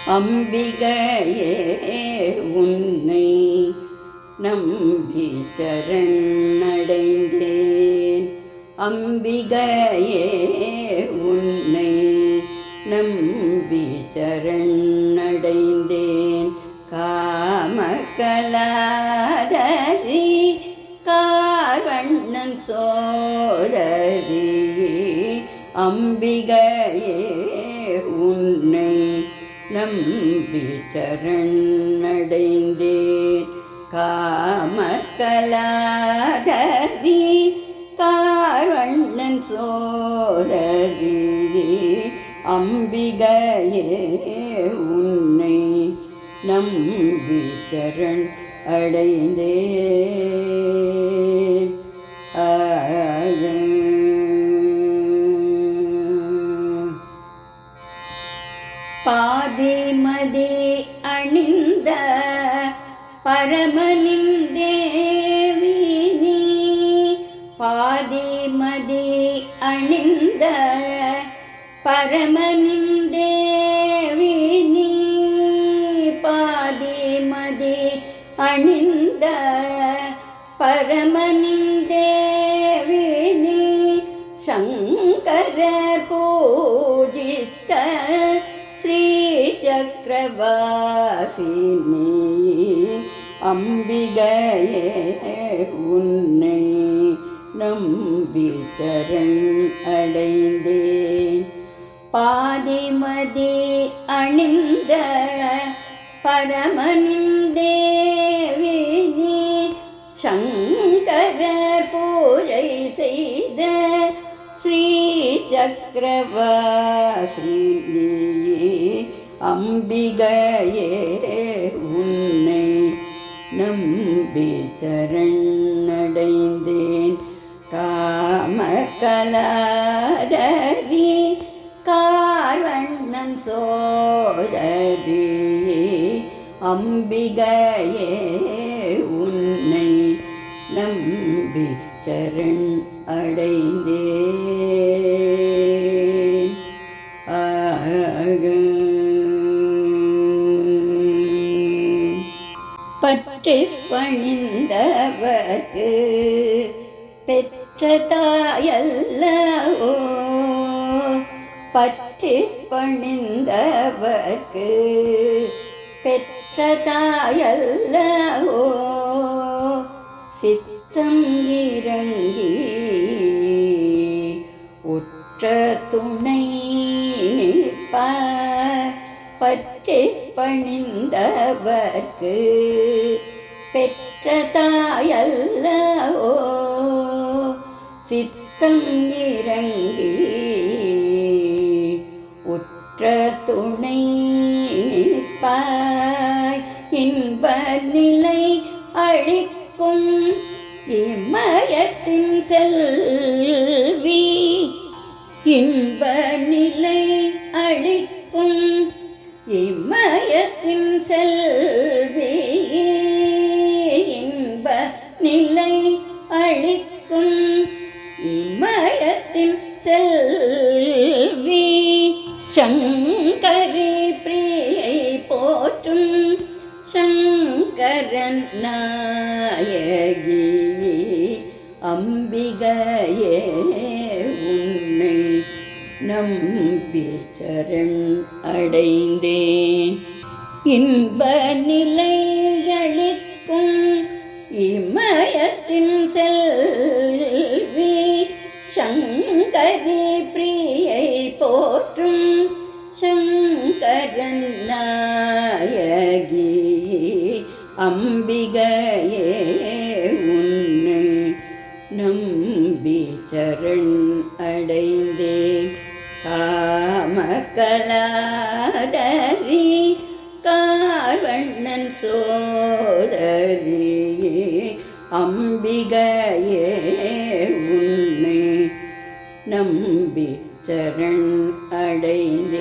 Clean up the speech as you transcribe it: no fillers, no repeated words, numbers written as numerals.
அம்பிகையே உன்னை நம்பி சரணடைந்தேன். அம்பிகையே உன்னை நம்பி சரணடைந்தேன். காமகலாதரி கார்வண்ணன் சோதரி அம்பிகையே உன்னை நம்பி சரணடைந்தேன். காமகலாதரி கார்வண்ணன் சோதரி அம்பிகையே உன்னை நம்பி சரண் அடைந்தேன். பாதிமதி அணிந்த பரமனின் தேவி நீ. பாதிமதி அணிந்த பரமனின் தேவி நீ. பாதிமதி அணிந்த பரமனின் தேவி நீ. சங்கரர் பூஜித்த ஸ்ரீ சக்கரவாசினி அம்பிகையே உன்னை நம்பி சரண் அடைந்தேன். பாதிமதி அணிந்த பரமனின் தேவி நீ. சங்கரர் பூஜை செய்த ஸ்ரீ சக்கரவாசினி அம்பிகையே உன்னை நம்பி சரணடைந்தேன். காமகலாதரி கார்வண்ணன் சோதரி அம்பிகையே உன்னை நம்பி சரண் அடைந்தேன். பற்றி பணிந்தவர்க்கு பெற்ற தாயல்லவோ. பற்றி பணிந்தவர்க்கு பெற்ற தாயல்லவோ. சித்தம் இறங்கி உற்ற துணை நிற்பார். பற்றி பணிந்தவர்க்கு பெற்ற தாயல்லவோ. சித்தம் இறங்கி உற்ற துணை நிற்பாய். இன்ப நிலை அளிக்கும் இமயத்தின் செல்வி. இன்ப நிலை அளிக்கும் இமயத்தின் செல்வி. இன்ப நிலை அளிக்கும் இமயத்தின் செல்வி. சங்கரி பிரியை போற்றும் சங்கரன் நாயகி அம்பிகையே உன்னை நம்பி சரண் அடைந்தேன். இன்ப நிலை அளிக்கும் இமயத்தின் செல்வி. சங்கரி பிரியை போற்றும் சங்கரன் நாயகி அம்பிகையே உன்னை நம்பி சரண் அடைந்தேன். காமகலாதரி கார்வண்ணன் சோதரி அம்பிகையே உன்னை நம்பி சரண் அடைந்தேன்.